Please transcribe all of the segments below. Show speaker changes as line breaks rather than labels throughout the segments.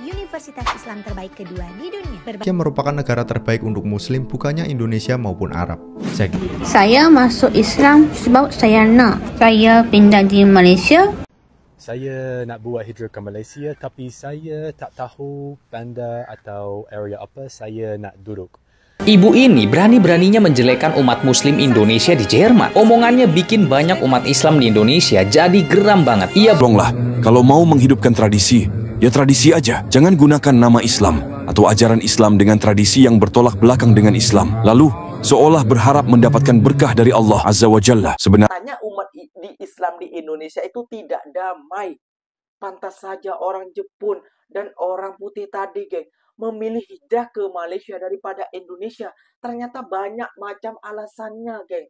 universitas Islam terbaik kedua di dunia.
Malaysia merupakan negara terbaik untuk Muslim, bukannya Indonesia maupun Arab.
Saya masuk Islam sebab saya nak. Saya pindah di Malaysia.
Saya nak buat hijrah ke Malaysia, tapi saya tak tahu bandar atau area apa saya nak duduk.
Ibu ini berani-beraninya menjelekkan umat muslim Indonesia di Jerman. Omongannya bikin banyak umat Islam di Indonesia jadi geram banget.
Tolonglah, kalau mau menghidupkan tradisi, ya tradisi aja. Jangan gunakan nama Islam atau ajaran Islam dengan tradisi yang bertolak belakang dengan Islam. Lalu, seolah berharap mendapatkan berkah dari Allah Azza wa Jalla.
Sebenarnya umat di Islam di Indonesia itu tidak damai. Pantas saja orang Jepun dan orang putih tadi, geng, memilih hijrah ke Malaysia daripada Indonesia. Ternyata banyak macam alasannya, geng.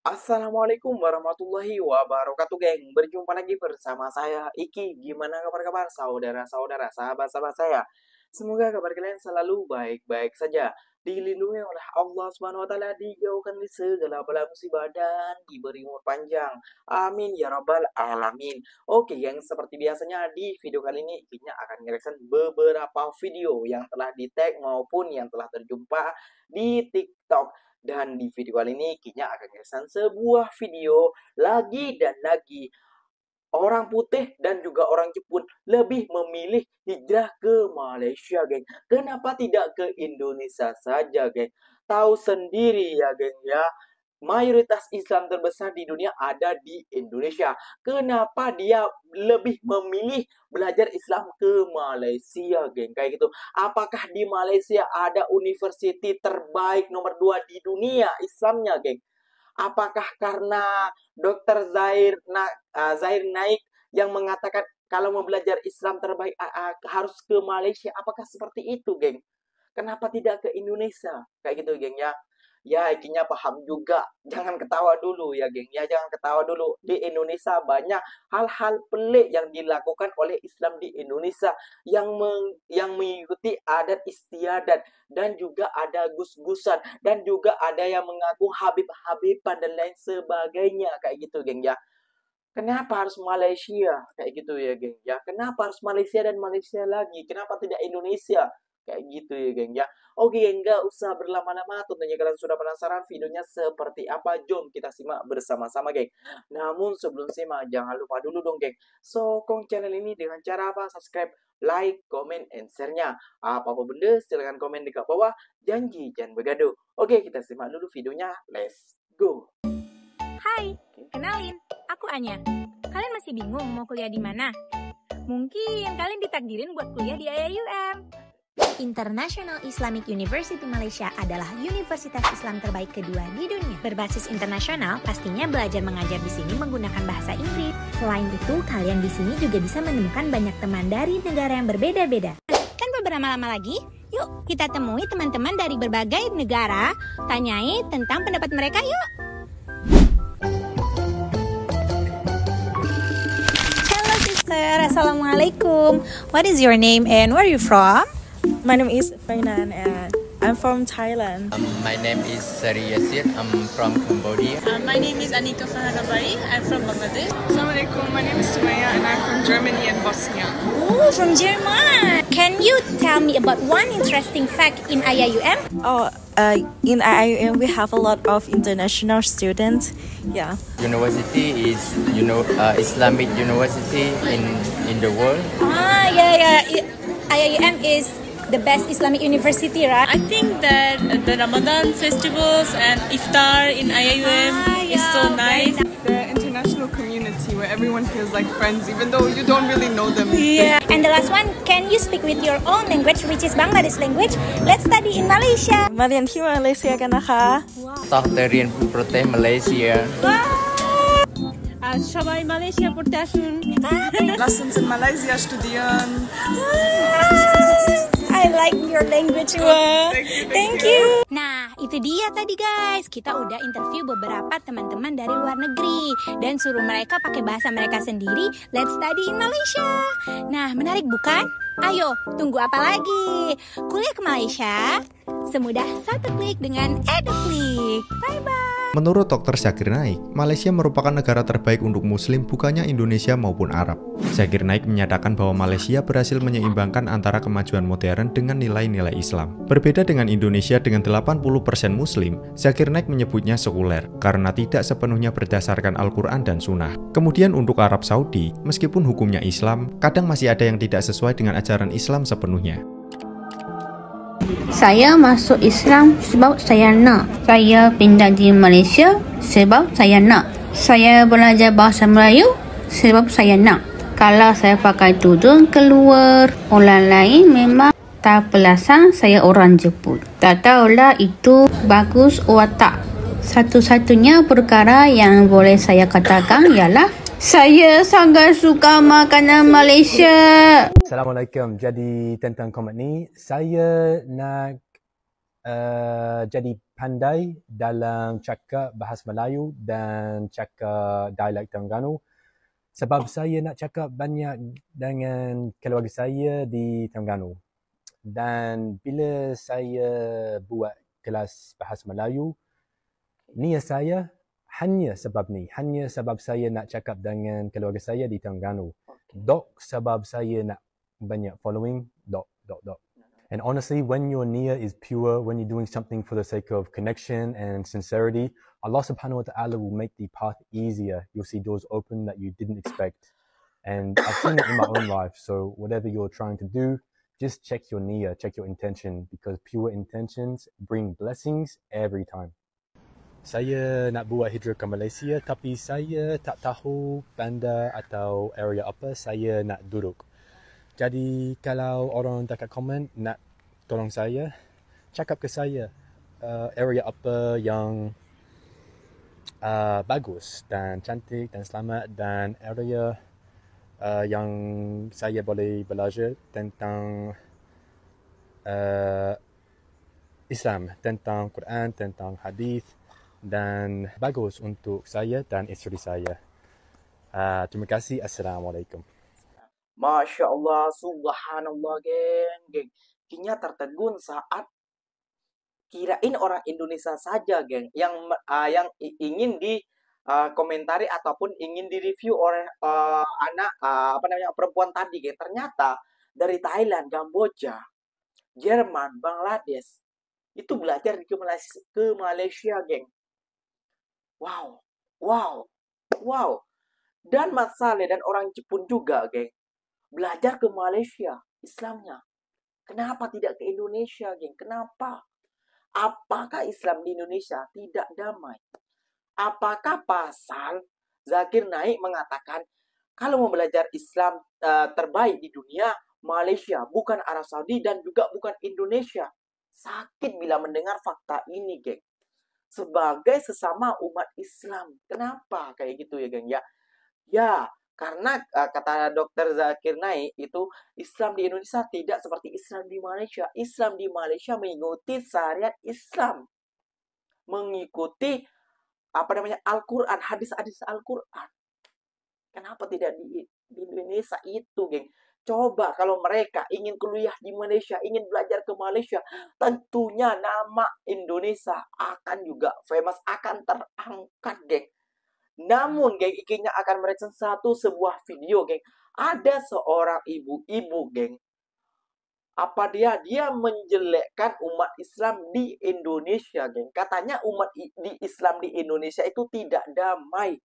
Assalamualaikum warahmatullahi wabarakatuh, geng. Berjumpa lagi bersama saya, Iki. Gimana kabar-kabar saudara-saudara, sahabat-sahabat saya? Semoga kabar kalian selalu baik-baik saja, dilindungi oleh Allah Subhanahu wa taala, dijauhkan dari segala bala musibah dan diberi umur panjang. Amin ya rabbal alamin. Oke, yang seperti biasanya di video kali ini Kinya akan ngereaction beberapa video yang telah di-tag maupun yang telah terjumpa di TikTok. Dan di video kali ini Kinya akan ngereaction sebuah video lagi dan lagi. Orang putih dan juga orang Jepun lebih memilih hijrah ke Malaysia, geng. Kenapa tidak ke Indonesia saja, geng? Tahu sendiri ya, geng, ya. Mayoritas Islam terbesar di dunia ada di Indonesia. Kenapa dia lebih memilih belajar Islam ke Malaysia, geng? Kayak gitu. Apakah di Malaysia ada university terbaik nomor 2 di dunia Islamnya, geng? Apakah karena Dr. Zahir Naik yang mengatakan kalau mau belajar Islam terbaik harus ke Malaysia? Apakah seperti itu, geng? Kenapa tidak ke Indonesia? Kayak gitu, geng, ya. Ya, Ikinya paham juga. Jangan ketawa dulu ya, geng. Ya, jangan ketawa dulu. Di Indonesia banyak hal-hal pelik yang dilakukan oleh Islam di Indonesia yang mengikuti adat istiadat, dan juga ada gus-gusan, dan juga ada yang mengaku habib-habiban dan lain sebagainya, kayak gitu, geng, ya. Kenapa harus Malaysia? Kayak gitu ya, geng, ya. Kenapa harus Malaysia dan Malaysia lagi? Kenapa tidak Indonesia? Kayak gitu ya, geng, ya. Oke, geng, nggak usah berlama-lama. Tentunya kalian sudah penasaran videonya seperti apa. Jom kita simak bersama-sama, geng. Namun sebelum simak, jangan lupa dulu dong, geng, sokong channel ini dengan cara apa? Subscribe, like, comment, and share-nya. Apa-apa benda, silahkan komen di bawah. Janji jangan begaduh. Oke, kita simak dulu videonya. Let's go.
Hai, kenalin, aku Anya. Kalian masih bingung mau kuliah di mana? Mungkin kalian ditakdirin buat kuliah di IAIUM. International Islamic University Malaysia adalah universitas Islam terbaik kedua di dunia. Berbasis internasional, pastinya belajar mengajar di sini menggunakan bahasa Inggris. Selain itu, kalian di sini juga bisa menemukan banyak teman dari negara yang berbeda-beda. Kan beberapa lama lagi, yuk kita temui teman-teman dari berbagai negara, tanyai tentang pendapat mereka yuk. Hello sister, assalamualaikum. What is your name and where are you from?
My name is Fainan and I'm from Thailand.
My name is Sari Yasir. I'm from Cambodia.
My name is Anika Fahanabari. I'm from Bangladesh.
Assalamualaikum. My name is Sumaya and I'm from Germany and Bosnia.
Oh, from German. Can you tell me about one interesting fact in IAIUM?
In IAIUM we have a lot of international students. Yeah.
University is, Islamic university in the world.
Yeah. IAIUM is the best Islamic university, right?
I think that the Ramadan festivals and iftar in IAIUM is so nice.
The international community where everyone feels like friends even though you don't really know them.
Yeah. And the last one, can you speak with your own language, which is Bangladesh language? Let's study in Malaysia.
มาเรียนที่มาเลเซียกันนะคะ
Talk the Rian Protect Malaysia.
সবাই মালয়েশিয়া পড়তে আসুন.
Lass uns in Malaysia studieren.
I like your language. Thank you. Nah, itu dia tadi guys. Kita udah interview beberapa teman-teman dari luar negeri dan suruh mereka pakai bahasa mereka sendiri. Let's study in Malaysia. Nah, menarik bukan? Ayo, tunggu apa lagi? Kuliah ke Malaysia semudah satu klik dengan EduClick. Bye bye.
Menurut Dr. Zakir Naik, Malaysia merupakan negara terbaik untuk Muslim bukannya Indonesia maupun Arab. Zakir Naik menyatakan bahwa Malaysia berhasil menyeimbangkan antara kemajuan modern dengan nilai-nilai Islam. Berbeda dengan Indonesia dengan 80% Muslim, Zakir Naik menyebutnya sekuler karena tidak sepenuhnya berdasarkan Al-Quran dan Sunnah. Kemudian untuk Arab Saudi, meskipun hukumnya Islam, kadang masih ada yang tidak sesuai dengan ajaran Islam sepenuhnya.
Saya masuk Islam sebab saya nak. Saya pindah di Malaysia sebab saya nak. Saya belajar bahasa Melayu sebab saya nak. Kalau saya pakai tudung keluar, orang lain memang tak perasan saya orang Jepun. Tak tahulah itu bagus atau tak. Satu-satunya perkara yang boleh saya katakan ialah saya sangat suka makanan Malaysia.
Assalamualaikum. Jadi tentang komen ni, saya nak jadi pandai dalam cakap bahasa Melayu dan cakap dialek Terengganu. Sebab saya nak cakap banyak dengan keluarga saya di Terengganu. Dan bila saya buat kelas bahasa Melayu, niat saya hanya sebab saya nak cakap dengan keluarga saya di Terengganu. Dok sebab saya nak banyak following. Dok. And honestly, when your niyyah is pure, when you're doing something for the sake of connection and sincerity, Allah subhanahu wa ta'ala will make the path easier. You'll see doors open that you didn't expect. And I've seen it in my own life. So whatever you're trying to do, just check your niyyah, check your intention, because pure intentions bring blessings every time. Saya nak buat hijrah ke Malaysia, tapi saya tak tahu bandar atau area apa saya nak duduk. Jadi kalau orang dekat komen nak tolong saya, cakap ke saya area apa yang bagus dan cantik dan selamat, dan area yang saya boleh belajar tentang Islam, tentang Quran, tentang hadis, dan bagus untuk saya dan isteri saya. Terima kasih. Assalamualaikum.
Masya Allah, subhanallah, geng. Kinya tertegun saat kirain orang Indonesia saja, geng, yang ingin di komentari ataupun ingin direview oleh perempuan tadi, geng. Ternyata dari Thailand, Kamboja, Jerman, Bangladesh itu belajar ke Malaysia, geng. Wow. Dan Mat Saleh dan orang Jepun juga, geng, belajar ke Malaysia Islamnya. Kenapa tidak ke Indonesia, geng? Kenapa? Apakah Islam di Indonesia tidak damai? Apakah pasal Zakir Naik mengatakan kalau mau belajar Islam terbaik di dunia, Malaysia, bukan Arab Saudi dan juga bukan Indonesia? Sakit bila mendengar fakta ini, geng. Sebagai sesama umat Islam. Kenapa kayak gitu ya, geng? Ya, karena kata Dr. Zakir Naik itu Islam di Indonesia tidak seperti Islam di Malaysia. Islam di Malaysia mengikuti syariat Islam. Mengikuti Al-Quran, hadis-hadis Al-Quran. Kenapa tidak di Indonesia itu, geng? Coba kalau mereka ingin kuliah di Malaysia, ingin belajar ke Malaysia, tentunya nama Indonesia akan juga famous, akan terangkat, geng. Namun, geng, ikinya akan mereaction sebuah video, geng. Ada seorang ibu-ibu, geng. Dia menjelekkan umat Islam di Indonesia, geng. Katanya umat Islam di Indonesia itu tidak damai.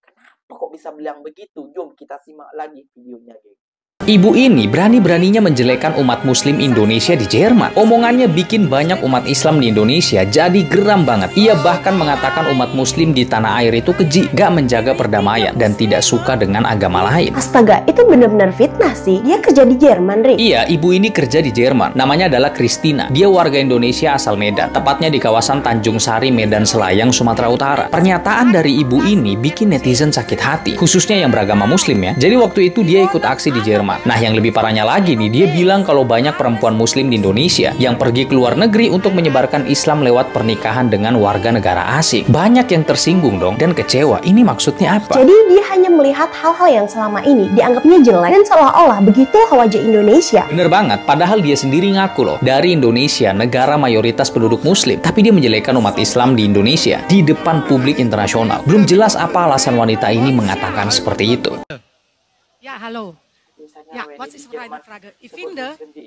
Kenapa kok bisa bilang begitu? Jom kita simak lagi videonya, geng.
Ibu ini berani-beraninya menjelekkan umat muslim Indonesia di Jerman. Omongannya bikin banyak umat Islam di Indonesia jadi geram banget. Ia bahkan mengatakan umat muslim di tanah air itu keji, gak menjaga perdamaian, dan tidak suka dengan agama lain.
Astaga, itu benar-benar fitnah sih. Dia kerja di Jerman, Rik.
Iya, ibu ini kerja di Jerman. Namanya adalah Christina. Dia warga Indonesia asal Medan, tepatnya di kawasan Tanjung Sari, Medan Selayang, Sumatera Utara. Pernyataan dari ibu ini bikin netizen sakit hati, khususnya yang beragama muslim ya. Jadi waktu itu dia ikut aksi di Jerman Jerman. Nah, yang lebih parahnya lagi nih, dia bilang kalau banyak perempuan muslim di Indonesia yang pergi ke luar negeri untuk menyebarkan Islam lewat pernikahan dengan warga negara asing. Banyak yang tersinggung dong dan kecewa. Ini maksudnya apa?
Jadi dia hanya melihat hal-hal yang selama ini dianggapnya jelek dan seolah-olah begitu wajah Indonesia.
Bener banget, padahal dia sendiri ngaku loh, dari Indonesia, negara mayoritas penduduk muslim, tapi dia menjelekkan umat Islam di Indonesia di depan publik internasional. Belum jelas apa alasan wanita ini mengatakan seperti itu.
Ja, hallo. Ja, wat is mijn vraag? Ik vind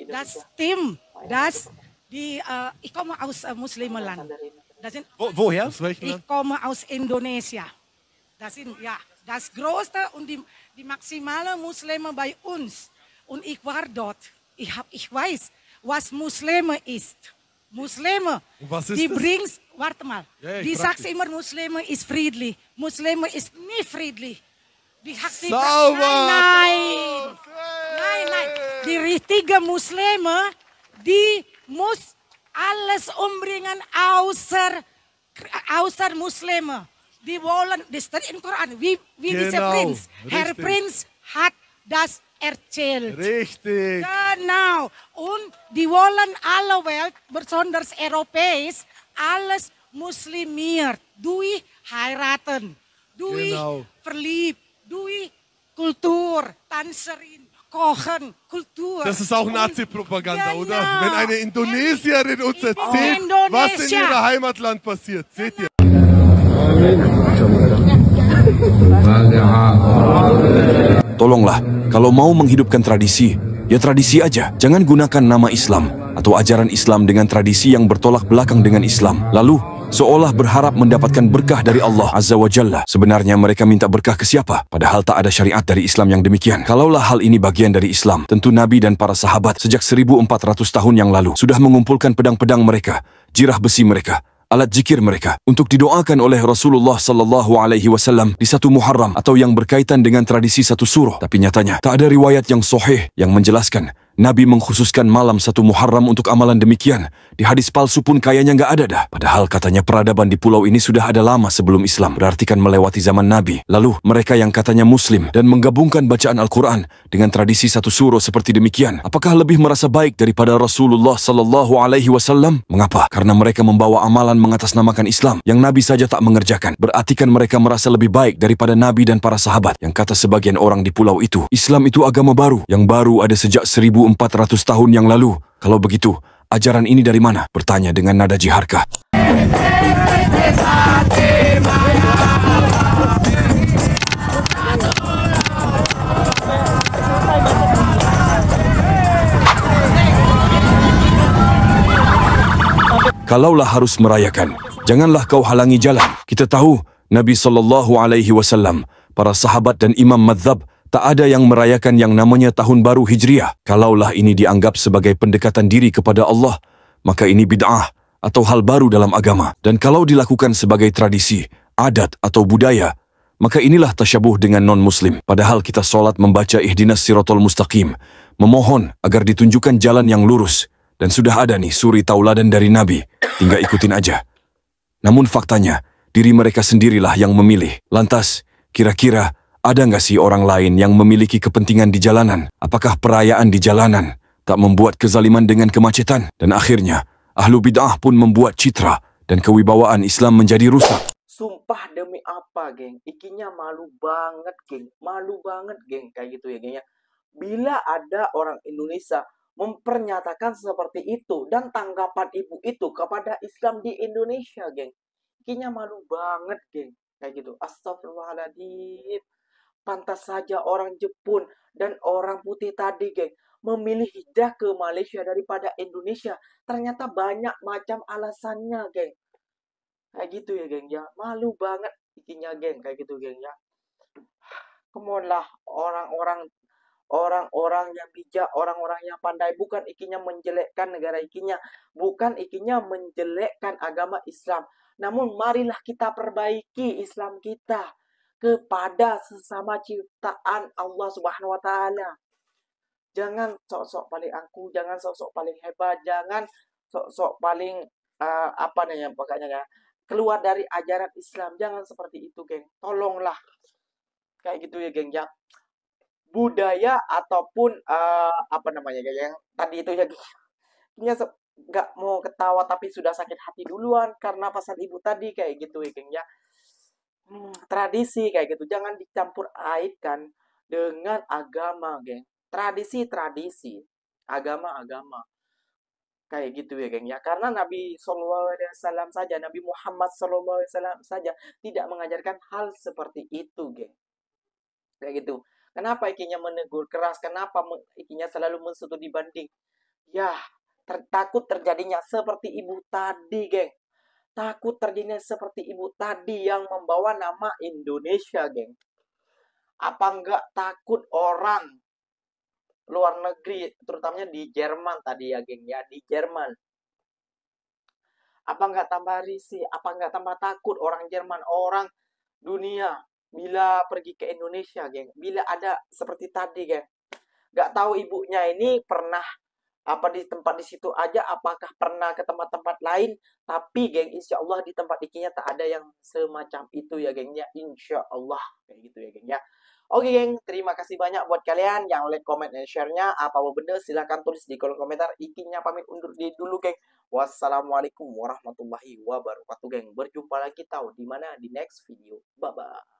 dat stem, dat die, ik kom uit moslimland.
Woher?
Ik kom uit Indonesië. Dat is, ja, dat is grootste en die maximale moslimen bij ons. En ik was dort. Ik weet wat moslimen is. Moslimen, die brengt, warte mal, die zegt immer moslimen is vriendelijk. Moslimen is niet vriendelijk. Die hakt niet. Nein. Die richtige moslimen, die moet alles ombrengen außer moslimen. Die wollen, die staat in het Koran, wie deze prins. Herr Prins had das erzählt.
Richtig.
Genau. Und die wollen alle Welt, besonders Europäisch, alles muslimiert. Durch heiraten, durch verliebt, durch Kultur, Tanzerin, Kochen, Kultur.
Das ist auch Nazi-Propaganda, oder? Wenn eine Indonesierin uns erzählt, was in ihrer Heimatland passiert. Seht ihr?
Tolonglah, kalau mau menghidupkan tradisi, ya tradisi aja. Jangan gunakan nama Islam atau ajaran Islam dengan tradisi yang bertolak belakang dengan Islam. Lalu, seolah berharap mendapatkan berkah dari Allah Azza wa Jalla. Sebenarnya mereka minta berkah ke siapa? Padahal tak ada syariat dari Islam yang demikian. Kalaulah hal ini bagian dari Islam, tentu Nabi dan para sahabat sejak 1400 tahun yang lalu sudah mengumpulkan pedang-pedang mereka, jirah besi mereka, alat zikir mereka untuk didoakan oleh Rasulullah sallallahu alaihi wasallam di 1 Muharram atau yang berkaitan dengan tradisi 1 Suro. Tapi nyatanya tak ada riwayat yang sahih yang menjelaskan Nabi mengkhususkan malam 1 Muharram untuk amalan demikian. Di hadis palsu pun kayaknya nggak ada dah. Padahal katanya peradaban di pulau ini sudah ada lama sebelum Islam. Berarti kan melewati zaman Nabi. Lalu mereka yang katanya Muslim dan menggabungkan bacaan Al-Quran dengan tradisi 1 Suro seperti demikian, apakah lebih merasa baik daripada Rasulullah sallallahu alaihi wasallam? Mengapa? Karena mereka membawa amalan mengatasnamakan Islam yang Nabi saja tak mengerjakan. Berarti kan mereka merasa lebih baik daripada Nabi dan para sahabat. Yang kata sebagian orang di pulau itu, Islam itu agama baru yang baru ada sejak 1400 tahun yang lalu. Kalau begitu, ajaran ini dari mana? Bertanya dengan nada jiharkah. Kalaulah harus merayakan, janganlah kau halangi jalan. Kita tahu Nabi sallallahu alaihi wasallam, para sahabat dan imam madzhab tak ada yang merayakan yang namanya Tahun Baru Hijriah. Kalaulah ini dianggap sebagai pendekatan diri kepada Allah, maka ini bid'ah atau hal baru dalam agama. Dan kalau dilakukan sebagai tradisi, adat atau budaya, maka inilah tasyabuh dengan non-muslim. Padahal kita sholat membaca ihdinas siratal mustaqim, memohon agar ditunjukkan jalan yang lurus. Dan sudah ada nih suri tauladan dari Nabi, tinggal ikutin aja. Namun faktanya, diri mereka sendirilah yang memilih. Lantas, kira-kira ada nggak sih orang lain yang memiliki kepentingan di jalanan? Apakah perayaan di jalanan tak membuat kezaliman dengan kemacetan? Dan akhirnya, ahlu bid'ah pun membuat citra dan kewibawaan Islam menjadi rusak.
Sumpah demi apa, geng? Ikinya malu banget, geng. Malu banget, geng. Kayak gitu ya, geng. Bila ada orang Indonesia mempernyatakan seperti itu dan tanggapan ibu itu kepada Islam di Indonesia, geng. Ikinya malu banget, geng. Kayak gitu. Astagfirullahaladzim. Pantas saja orang Jepun dan orang putih tadi, geng, memilih hijrah ke Malaysia daripada Indonesia. Ternyata banyak macam alasannya, geng. Kayak gitu ya, geng, ya. Malu banget ikinya, geng. Kayak gitu, geng, ya. Come on lah, orang-orang yang bijak, orang-orang yang pandai, bukan ikinya menjelekkan negara ikinya, bukan ikinya menjelekkan agama Islam. Namun marilah kita perbaiki Islam kita kepada sesama ciptaan Allah Subhanahu wa taala. Jangan sok-sok paling aku, jangan sok-sok paling hebat, jangan sok-sok paling apa namanya pokoknya ya, keluar dari ajaran Islam. Jangan seperti itu, geng. Tolonglah. Kayak gitu ya, geng, ya. budaya ataupun apa namanya yang tadi itu ya, gengnya nggak mau ketawa tapi sudah sakit hati duluan karena pesan ibu tadi kayak gitu ya geng ya. Tradisi kayak gitu jangan dicampur aitkan dengan agama geng. Tradisi agama kayak gitu ya geng ya, karena Nabi SAW saja, Nabi Muhammad SAW saja tidak mengajarkan hal seperti itu geng, kayak gitu. Kenapa ikinya menegur keras, kenapa ikinya selalu menstudi banding ya, takut terjadinya seperti ibu tadi geng, takut terjadinya seperti ibu tadi yang membawa nama Indonesia geng. Apa enggak takut orang luar negeri, terutamanya di Jerman tadi ya geng ya, di Jerman. Apa nggak tambah risih, apa nggak tambah takut orang Jerman, orang dunia bila pergi ke Indonesia geng, bila ada seperti tadi geng. Nggak tahu ibunya ini pernah apa di tempat di situ aja, apakah pernah ke tempat-tempat lain, tapi geng insya Allah di tempat ikinya tak ada yang semacam itu ya geng ya, insya Allah kayak gitu ya geng ya. Oke geng, terima kasih banyak buat kalian yang like, comment, dan share-nya. Apa benda silahkan tulis di kolom komentar. Ikinya pamit undur dulu geng. Wassalamualaikum warahmatullahi wabarakatuh geng. Berjumpa lagi tahu di mana di next video. Bye bye.